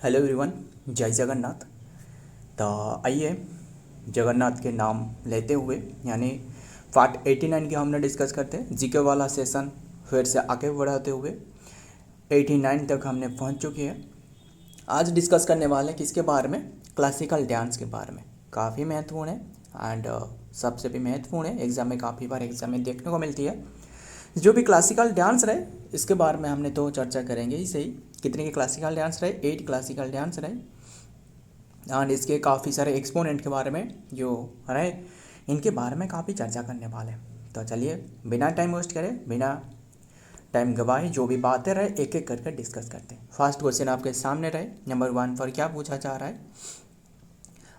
Hello everyone, जय जगन्नाथ। तो आइए जगन्नाथ के नाम लेते हुए यानी पार्ट 89 के हमने डिस्कस करते हैं। जीके वाला सेशन फिर से आगे बढ़ाते हुए 89 तक हमने पहुंच चुके हैं। आज डिस्कस करने वाले हैं किसके बारे में? क्लासिकल डांस के बारे में। काफ़ी महत्वपूर्ण है एंड सबसे भी महत्वपूर्ण है, एग्ज़ाम में काफ़ी बार एग्ज़ाम में देखने को मिलती है। जो भी क्लासिकल डांस रहे इसके बारे में हमने तो चर्चा करेंगे ही सही। कितने के क्लासिकल डांस रहे? 8 क्लासिकल डांस रहे एंड इसके काफ़ी सारे एक्सपोनेंट के बारे में जो रहे इनके बारे में काफ़ी चर्चा करने वाले हैं। तो चलिए बिना टाइम वेस्ट करें, बिना टाइम गवाए जो भी बातें रहे एक एक करके डिस्कस करते हैं। फर्स्ट क्वेश्चन आपके सामने रहे, नंबर 1 पर क्या पूछा जा रहा है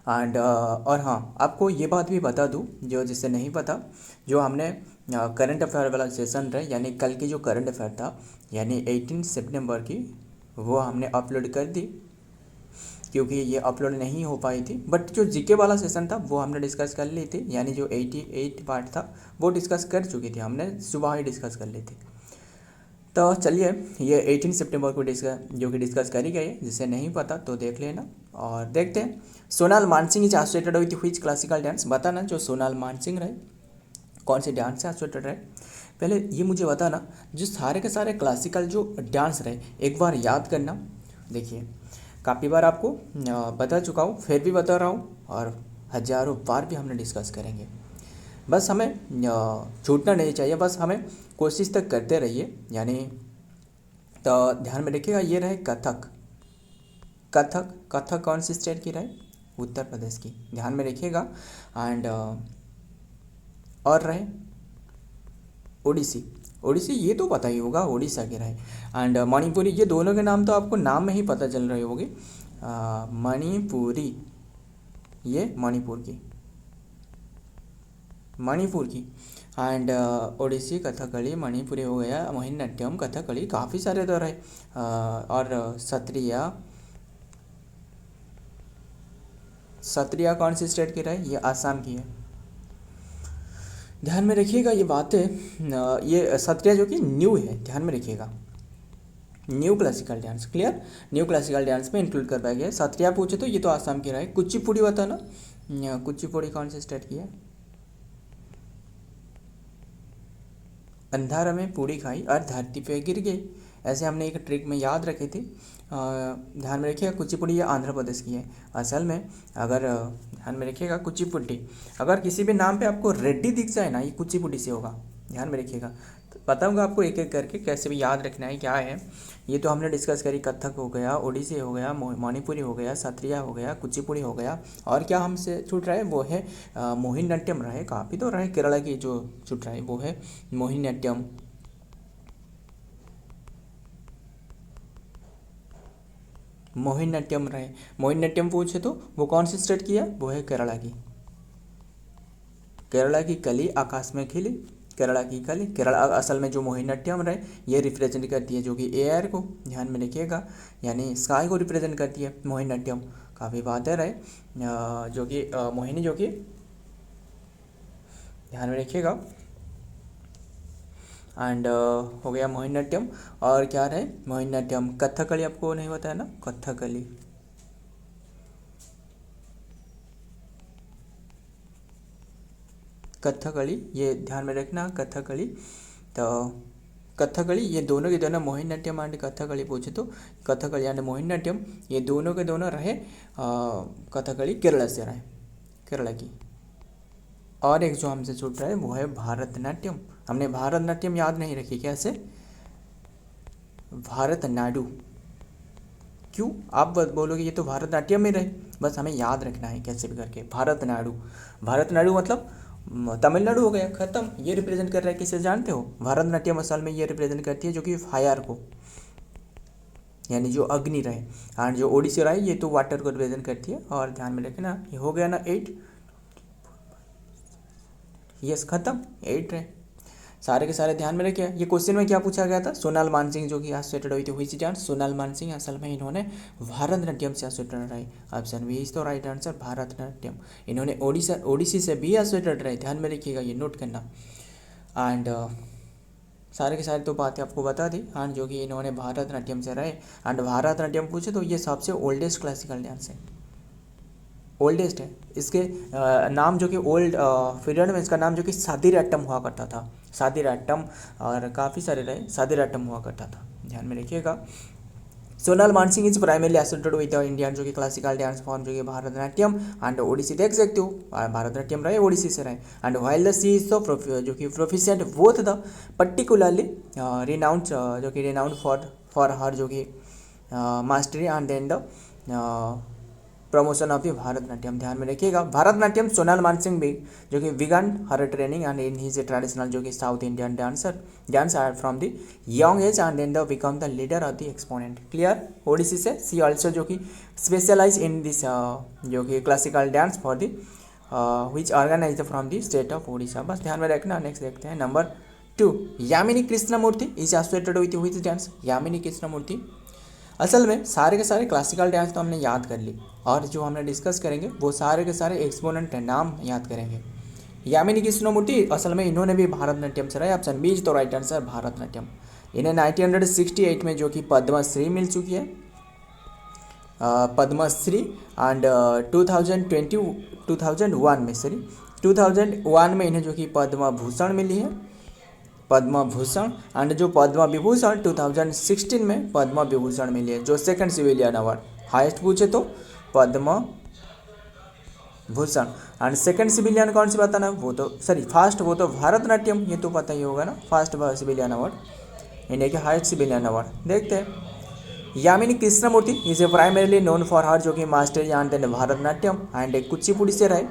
एंड और हाँ, आपको ये बात भी बता दूँ जो जिससे नहीं पता, जो हमने करंट अफेयर वाला सेशन रहे यानी कल की जो करंट अफेयर था यानी 18 सितंबर की, वो हमने अपलोड कर दी क्योंकि ये अपलोड नहीं हो पाई थी। बट जो जीके वाला सेशन था वो हमने डिस्कस कर ली थी, यानी जो 88 पार्ट था वो डिस्कस कर चुकी थी, हमने सुबह ही डिस्कस कर ली थी। तो चलिए ये 18 सितंबर को डिस्कस करी गई है, जिसे नहीं पता तो देख लेना। और देखते हैं Sonal Mansingh is associated with which classical dance. बताना जो सोनाल मानसिंह रहे कौन से डांस से एसोसिएटेड रहे। पहले ये मुझे बताना जो सारे के सारे क्लासिकल जो डांस रहे एक बार याद करना। देखिए काफ़ी बार आपको बता चुका हूँ, फिर भी बता रहा हूँ और हज़ारों बार भी हमने डिस्कस करेंगे। बस हमें छूटना नहीं चाहिए, बस हमें कोशिश तक करते रहिए। यानी तो ध्यान में रखिएगा, ये रहे कथक। कथक कथक कौन सी स्टेट की रहे? उत्तर प्रदेश की, ध्यान में रखिएगा। एंड और रहे ओडिसी। ओडिसी ये तो पता ही होगा, ओडिशा के रहे। एंड मणिपुरी, ये दोनों के नाम तो आपको नाम में ही पता चल रहे होंगे। मणिपुरी, ये मणिपुर की एंड ओडिसी, कथकली, मणिपुरी हो गया, मोहिनीअट्टम, कथकली, काफ़ी सारे तो रहे। और सत्रिया कौन सी स्टेट की रहे? ये आसाम की है। ध्यान में रखिएगा ये बातें, ये सत्रिया जो कि न्यू है, ध्यान में रखिएगा। New classical dance, clear, new classical dance में इंक्लूड कर पाया गया। सत्रिया पूछे तो ये तो आसाम की रहे। कुचिपुड़ी बताना, कुचिपुड़ी कौन से स्टेट की है? अंधारा में पूड़ी खाई और धरती पे गिर गई, ऐसे हमने एक ट्रिक में याद रखी थी। ध्यान में रखिएगा कुचिपुड़ी ये आंध्र प्रदेश की है असल में। अगर ध्यान में रखिएगा कुचिपुड़ी, अगर किसी भी नाम पे आपको रेड्डी दिख जाए ना, ये कुचिपुड़ी से होगा, ध्यान में रखिएगा। तो बताऊंगा आपको एक एक करके कैसे भी याद रखना है क्या है। ये तो हमने डिस्कस करी, कथक हो गया, ओडिसी हो गया, मणिपुरी हो गया, सत्रिया हो गया, कुचिपुड़ी हो गया, और क्या हमसे छूट रहा है वो है मोहिनीअट्टम रहे। काफ़ी तो रहे, केरला की जो छूट रहा है वो है मोहिनीअट्टम। मोहिनीअट्टम रहे। मोहिनीअट्टम पूछे तो वो कौन सी स्टेट की है? वो है केरला की। केरला की कली आकाश में खिली, केरला की कली। केरला असल में जो मोहिनीअट्टम रहे ये रिप्रेजेंट करती है जो कि एयर को, ध्यान में रखिएगा, यानी स्काई को रिप्रेजेंट करती है मोहिनीअट्टम। काफ़ी बातें रहे जो कि मोहिनी जो कि, ध्यान में रखिएगा। एंड हो गया मोहिनीअट्टम। और क्या रहे? मोहिनीअट्टम। कथकली आपको नहीं बताया ना, कथकली। कथकली ये ध्यान में रखना, कथकली। तो कथकली ये दोनों के दोनों, मोहिनीअट्टम एंड कथकली पूछे तो कथकली एंड मोहिनीअट्टम ये दोनों के दोनों रहे कथकली केरला से रहे, केरला की। और एक जो हमसे छूट रहा है वो है भारतनाट्यम। हमने भारतनाट्यम याद नहीं रखी, कैसे? भारतनाडु। क्यों आप बोलोगे ये तो भारतनाट्यम में रहे, बस हमें याद रखना है कैसे भी करके। भारतनाडु, भारतनाडु मतलब तमिलनाडु हो गया, खत्म। ये रिप्रेजेंट कर रहा है किसे जानते हो? भारतनाट्यम असल में ये रिप्रेजेंट करती है जो कि फायर को, यानी जो अग्नि रहे। एंड जो ओडिसी रहे ये तो वाटर को रिप्रेजेंट करती है। और ध्यान में रखना ये हो गया ना 8, यस खत्म, 8 रहे सारे के सारे, ध्यान में रखिए। ये क्वेश्चन में क्या पूछा गया था? सोनाल मानसिंह जो कि एसोसिएटेड हुई थी हुई डांस। सोनाल मानसिंह असल में इन्होंने भारतनाट्यम से एसोसिएटेड रहे। ऑप्शन बी इज तो राइट आंसर, भारतनाट्यम। इन्होंने ओडिसी से भी एसोसिएटेड रहे, ध्यान में रखिएगा, ये नोट करना। एंड सारे के सारे तो बातें आपको बता दी। एंड जो कि इन्होंने भारतनाट्यम से रहे। एंड भारतनाट्यम पूछे तो ये सबसे ओल्डेस्ट क्लासिकल डांस है, ओल्डेस्ट है। इसके नाम जो कि ओल्ड पीरियड में इसका नाम जो कि सादिराट्टम हुआ करता था, सादिराट्टम, और काफ़ी सारे रहे, सादिराट्टम हुआ करता था, ध्यान में रखिएगा। Sonal Mansingh is primarily associated with the Indian जो कि क्लासिकल डांस फॉर्म जो कि भारतनाट्यम एंड ओडिसी देख सकते हो, भारतनाट्यम रहे, ओडिसी से रहे। And while the she is the जो कि proficient both the particularly renowned जो कि रिनाउंड फॉर हर जो कि mastery and then the promotion of the Bharatanatyam, ध्यान में रखिएगा। भारतनाट्यम सोनल मानसिंह भी जो कि began her training and in his traditional जो कि south Indian dancer from the young age and then the become the leader of the exponent, clear. Odissi से सी also जो कि स्पेशलाइज इन दिस जो कि classical dance for the which organise from the state of Odisha, बस ध्यान में रखना। Next देखते हैं number 2, Yamini Krishnamurthy is associated with which dance, Yamini Krishnamurthy. असल में सारे के सारे क्लासिकल डांस तो हमने याद कर ली, और जो हमने डिस्कस करेंगे वो सारे के सारे एक्सपोनेंट नाम याद करेंगे। यामिनी कृष्णमूर्ति असल में इन्होंने भी भारतनाट्यम से रहे, ऑप्शन बी इज तो राइट आंसर, भारतनाट्यम। इन्हें 1968 में जो कि पद्मश्री मिल चुकी है, पद्मश्री, एंड 2001 में 2001 में इन्हें जो कि पद्म भूषण मिली है, पद्म भूषण। एंड जो पद्म विभूषण 2016 में पद्म विभूषण मिली है, जो सेकंड सिविलियन अवार्ड, हाईएस्ट पूछे तो पद्म भूषण। एंड सेकंड सिविलियन कौन सी बताना, वो तो सॉरी फर्स्ट, वो तो भारतनाट्यम, ये तो पता ही होगा ना, फर्स्ट सिविलियन अवार्ड, इंडिया के हाईएस्ट सिविलियन अवार्ड। देखते हैं, Yamini Krishnamurthy is a primarily known for her जो कि master and then Bharatanatyam and Kuchipudi से रहे,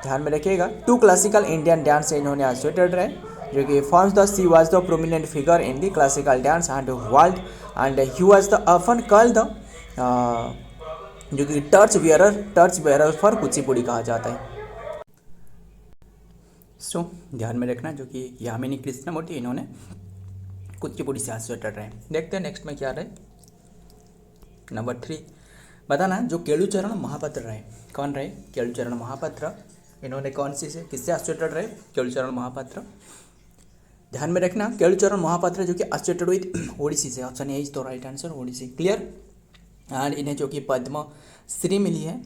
ध्यान में रखिएगा। 2 क्लासिकल इंडियन डांस से इन्होंने एसोसिएटेड रहे, जो कि forms the C was the prominent figure in the classical dance and world and he was the often called the जो कि टर्च वेयरर फॉर कुचिपुड़ी कहा जाता है। सो ध्यान में रखना, जो कि यामिनी कृष्णमूर्ति इन्होंने कुचिपुड़ी से एसोसिएटेड रहे। देखते हैं नेक्स्ट में क्या रहे, नंबर 3 बताना, जो केलुचरण महापात्र रहे, कौन रहे, केलुचरण महापात्र, इन्होंने कौन सी से किससे एसोसिएटेड रहे, केलुचरण महापात्र, ध्यान में रखना। केलुचरण महापात्र जो कि एसोसिएटेड विद ओडिसी से, ऑप्शन ए इज तो right answer, Odissi, clear. And इन्हें जो कि पद्मश्री मिली है,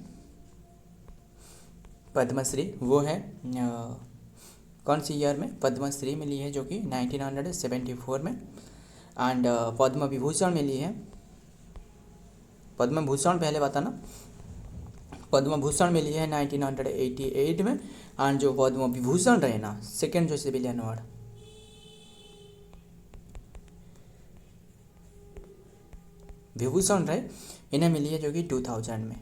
पद्मश्री वो है कौन सी ईयर में, पद्मश्री मिली है जो कि 1974 में। एंड पद्म विभूषण मिली है, पद्म भूषण पहले बताना, पद्म भूषण मिली है 1988 में। एंड जो पद्म विभूषण रहे ना, सेकेंड जो सिविलियन अवार्ड, विभूषण रहे, इन्हें मिली है जो कि 2000 में,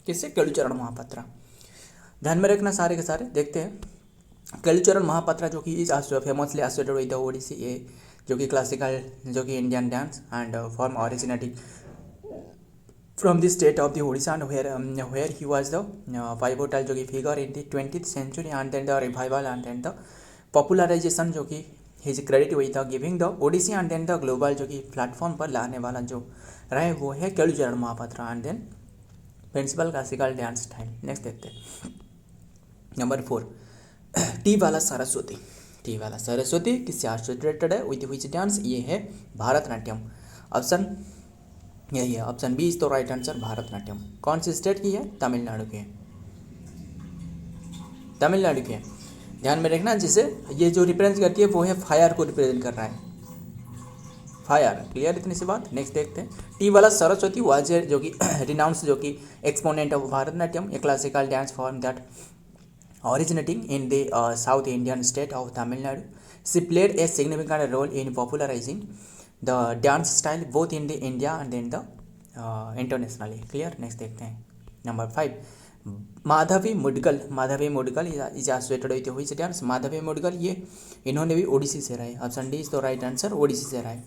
किससे, केलुचरण महापात्रा, ध्यान में रखना सारे के सारे। देखते हैं, केलुचरण महापात्रा जो कि is famously associated with the Odissi, a जो कि क्लासिकल जो कि Indian dance and form originating from the state of the Odisha and where he was the pivotal जो कि figure in the 20th century and then the revival and then the popularization जो कि his credit with the giving the Odissi and then the global जो कि platform पर लाने वाला जो रहे वो है Kelucharan Mahapatra and then principal classical dance style. Next देखते हैं, नंबर 4 टी वाला सरस्वती, टी वाला सरस्वती किससे एसोसिएटेड है विद व्हिच डांस, ये है भारतनाट्यम, ऑप्शन यही है, ऑप्शन बी इज तो राइट आंसर, भारतनाट्यम। कौन सी स्टेट की है, तमिलनाडु की है, तमिलनाडु की है, ध्यान में रखना। जिसे ये जो रिप्रेजेंट करती है वो है फायर को रिप्रेजेंट कर रहा है, फायर, क्लियर, इतनी सी बात। नेक्स्ट देखते हैं, टी वाला सरस्वती वाज जो कि रिनाउंस जो कि exponent of Bharatanatyam, A classical dance form that originating in the South Indian state of Tamil Nadu. She played a significant role in popularizing the dance style both in the India and in the internationally. Clear? Next देखते हैं, number 5 Madhavi Mudgal, Madhavi Mudgal is associated with which dance, Madhavi Mudgal ये इन्होंने भी ओडिसी से रहे, option D is तो right answer, Odissi से रहे।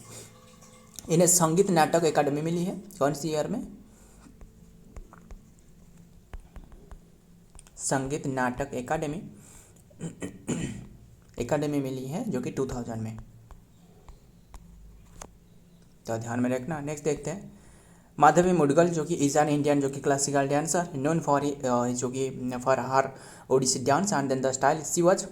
इन्हें संगीत नाटक एकेडमी मिली है, कौन सी ईयर में, संगीत नाटक एकेडमी मिली है जो कि 2000 में, तो ध्यान में रखना। नेक्स्ट देखते हैं, माधवी मुडगल जो कि इज एन इंडियन जो कि क्लासिकल डांसर नोन फॉर जो कि for her Odissi dance and then the style, she was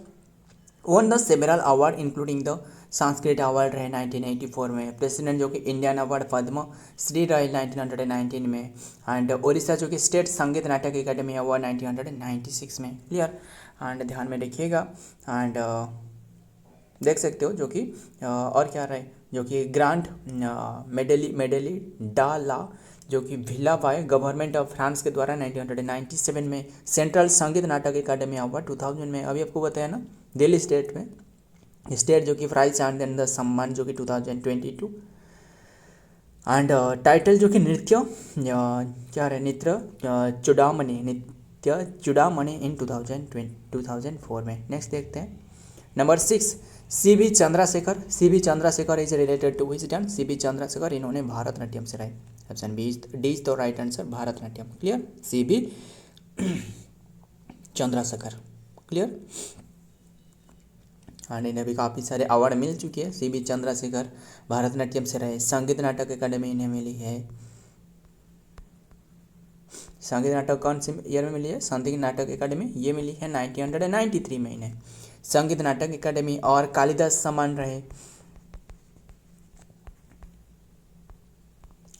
won the several award including the Sanskrit award रहे 1984 में। प्रेसिडेंट जो कि इंडियन अवार्ड पद्म श्री रहे 1919 में। एंड उड़ीसा जो कि स्टेट संगीत नाटक एकेडमी अवार्ड 1996 में। क्लियर। एंड ध्यान में रखिएगा। एंड देख सकते हो जो कि और क्या रहे जो कि ग्रांड मेडेली डा ला जो कि भिला पाए गवर्नमेंट ऑफ फ्रांस के द्वारा 1997 में। सेंट्रल संगीत नाटक एकेडमी अवार्ड 2000 में। अभी आपको बताया ना दिल्ली स्टेट में स्टेट जो कि प्राइज एंड देन द सम्मान जो कि 2022। एंड टाइटल जो कि नृत्य क्या रहे नृत्य चुड़ामणि इन 2004 में। नेक्स्ट देखते हैं number 6 C B. Chandrashekhar. C B. Chandrashekhar is related to which dance? C B. Chandrashekhar इन्होंने भारतनाट्यम से रहे। ऑप्शन बी इज तो right answer Bharatanatyam. Clear. C B. Chandrashekhar. Clear. And इन्हें भी काफ़ी सारे अवार्ड मिल चुके हैं। सी.बी. चंद्रशेखर भारतनाट्यम से रहे। संगीत नाटक अकादमी इन्हें मिली है। संगीत नाटक कौन से ईयर में मिली है? संगीत नाटक अकादमी ये मिली है 1993 में इन्हें संगीत नाटक अकादमी। और कालिदास सम्मान रहे।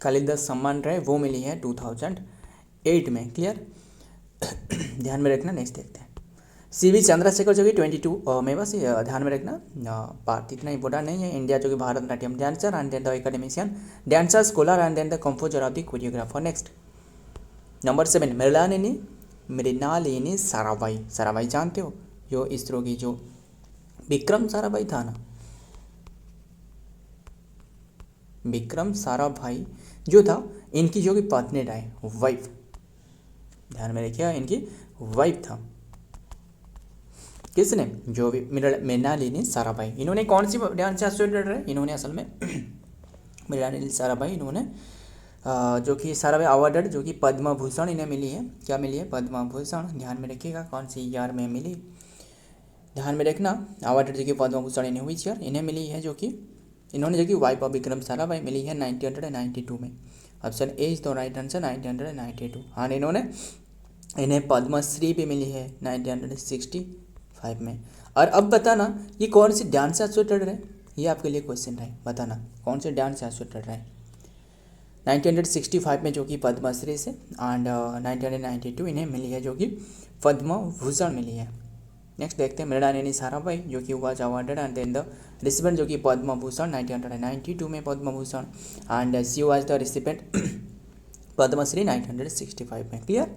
कालिदास सम्मान रहे वो मिली है 2008 में। क्लियर। ध्यान में रखना। नेक्स्ट देखते हैं सी.बी. चंद्रशेखर जो कि 22 में बस ध्यान में रखना पार्ट इतना इंपॉर्टेंट नहीं है। इंडिया जो कि Bharatanatyam dancer and then the academician dancer scholar and then the composer of the choreographer. Next number 7 Mrinalini Sarabhai. Sarabhai जानते हो जो इसरो की जो विक्रम साराभाई था ना, विक्रम साराभाई जो था इनकी जो कि पत्नी रहे वाइफ। ध्यान में रखिएगा इनकी वाइफ था किसने? जो भी मृणालिनी साराभाई। इन्होंने कौन सी डांस से एसोसिएटेड रहे? इन्होंने असल में मृणालिनी साराभाई इन्होंने जो कि साराभाई अवार्डेड जो कि पद्म भूषण इन्हें मिली है। क्या मिली है? पद्म भूषण। ध्यान में रखिएगा कौन सी ईयर में मिली। ध्यान में रखना अवार्डेड जो कि पद्म भूषण इन्हें हुई ईयर इन्हें मिली है जो कि इन्होंने जो कि वाइफ ऑफ विक्रम साराभाई मिली है 1992 में। Option A is the right answer 1992। हाँ इन्होंने इन्हें पद्मश्री भी मिली है 1965 में। और अब बताना ये कौन सी डांस से एसोसिएटेड रहे? ये आपके लिए क्वेश्चन रहे। बताना कौन से डांस से एसोसिएटेड रहे 1965 में जो कि पद्मश्री से। एंड 1992 इन्हें मिली है जो कि पद्म भूषण मिली है। नेक्स्ट देखते हैं मृणालिनी साराभाई जो कि was awarded and then the recipient जो कि पद्म भूषण 1992 में Padma Bhushan and she was the recipient Padmashri 1965 में। क्लियर।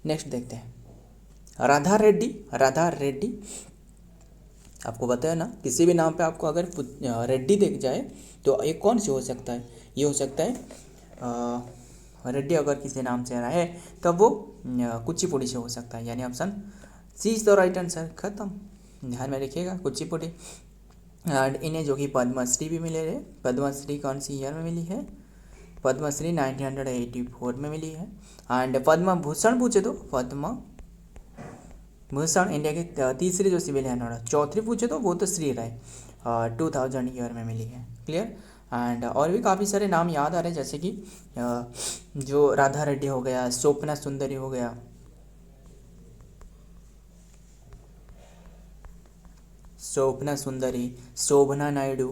नेक्स्ट देखते हैं राधा रेड्डी। राधा रेड्डी आपको बताया ना किसी भी नाम पे आपको अगर रेड्डी दिख जाए तो ये कौन सी हो सकता है? ये हो सकता है रेड्डी अगर किसी नाम से रहा है तब वो कुचिपुड़ी से हो सकता है। यानी option C is the right answer. खत्म। ध्यान में रखिएगा कुचिपुड़ी। एंड इन्हें जो कि पद्मश्री भी मिले रहे। पद्मश्री कौन सी ईयर में मिली है? पद्मश्री 1984 में मिली है। एंड पद्म भूषण पूछे तो पद्म भूषण इंडिया के तीसरी जो सिविल है। चौथी पूछे तो वो तो श्री राय 2000 ईयर में मिली है। क्लियर। एंड और भी काफ़ी सारे नाम याद आ रहे हैं जैसे कि जो राधा रेड्डी हो गया, स्वप्ना सुंदरी हो गया, स्वप्ना सुंदरी, शोभना नायडू,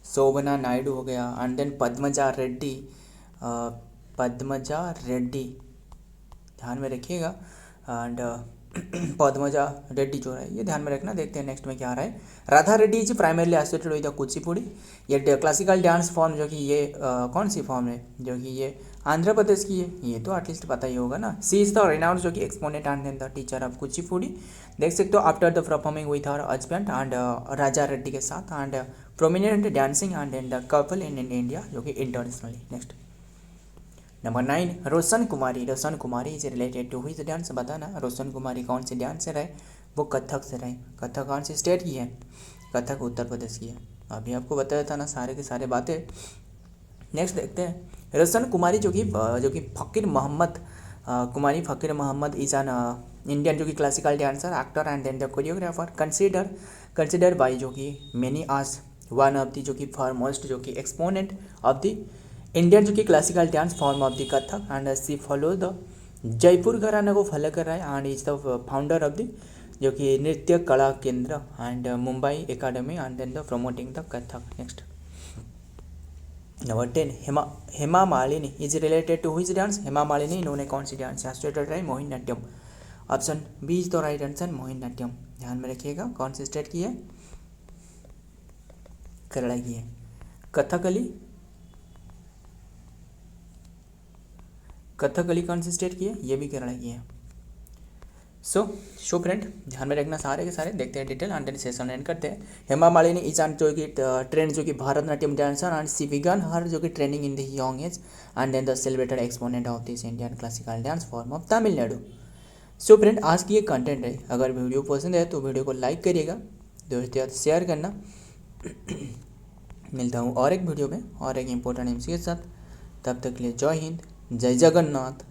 शोभना नायडू हो गया एंड देन पद्मजा रेड्डी। पद्मजा रेड्डी ध्यान में रखिएगा। एंड पद्मजा रेड्डी जो है ये ध्यान में रखना। देखते हैं नेक्स्ट में क्या आ रहा है। Radha Reddy is primarily associated with the Kuchipudi. ये क्लासिकल डांस फॉर्म जो कि ये कौन सी फॉर्म है जो कि ये आंध्र प्रदेश की है? ये तो एटलीस्ट पता ही होगा ना। सी इज द रेनाउंड जो कि exponent and then the teacher of Kuchipudi. देख सकते हो after the performing with her husband and Raja Reddy के साथ and prominent dancing and then the couple in India जो कि internationally. Next number 9 Roshan Kumari. Roshan Kumari is related to which dance? बताना रोशन कुमारी कौन से डांस से रहे? वो कथक से रहे। कथक कौन सी स्टेट की है? कथक उत्तर प्रदेश की है। अभी आपको बताया था ना सारे के सारे बातें। नेक्स्ट देखते हैं रोशन कुमारी जो कि फ़कीर मोहम्मद कुमारी फ़कीर मोहम्मद इज एन इंडियन जो कि classical dancer actor and then the choreographer consider by जो कि मेनी आज वन ऑफ द जो कि फॉरमोस्ट जो कि एक्सपोनेंट ऑफ द इंडियन जो कि classical dance form of the Kathak and she follow the Jaipur gharana को फॉलो कर रहा है and is the founder of the जो कि Nritya Kala Kendra and Mumbai academy and then the promoting the Kathak. Next number 10 Hema Malini is related to which dance? Hema Malini इन्होंने कौन सी डांस स्टार्टेड है? Mohiniyattam. Option B is the right answer, Mohiniyattam. ध्यान में रखिएगा कौन सी स्टेट की है? केरला की है। कथकली कौन सी स्टेट की है? ये भी केरला की है। सो फ्रेंड ध्यान में रखना सारे के सारे। देखते हैं detail and then session end करते हैं। हेमा मालिनी इज एंड जो कि ट्रेंड जो कि Bharatanatyam dancer and C begin हर जो कि training in the young age and then the celebrated exponent of this Indian classical dance form of Tamil Nadu. So friend आज की ये कंटेंट है। अगर वीडियो पसंद है तो वीडियो को लाइक करिएगा, दोस्तों के साथ शेयर करना। मिलता हूँ और एक वीडियो में और एक इम्पोर्टेंट एमसी के साथ। तब तक के लिए जय हिंद, जय जगन्नाथ।